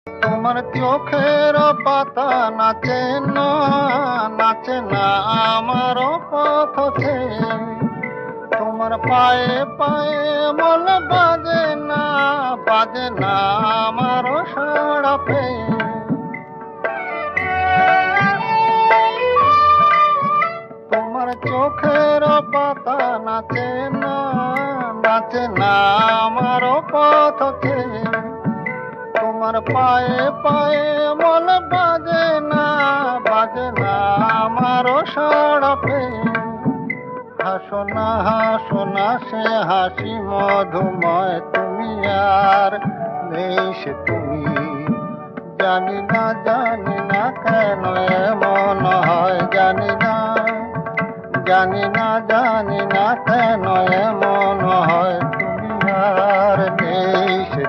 তোমার চোখের পাতা নাচে না, নাচে না আমার পথ ছেয়ে। তোমার পায়ে পায়ে মন বাজে না, বাজে না আমার সাড়া পেয়ে। তোমার চোখের পাতা নাচে না, নাচে না আমার পথ ছেয়ে। তোমার পায়ে পায়ে মন বাজে না, বাজে না আমার সাড়া পেয়ে। হাসো না সে হাসি মধুময়, তুমি আর নেই সে তুমি। জানি না কেন এমন হয়, জানি না কেন এমন হয়, তুমি আর নেই সে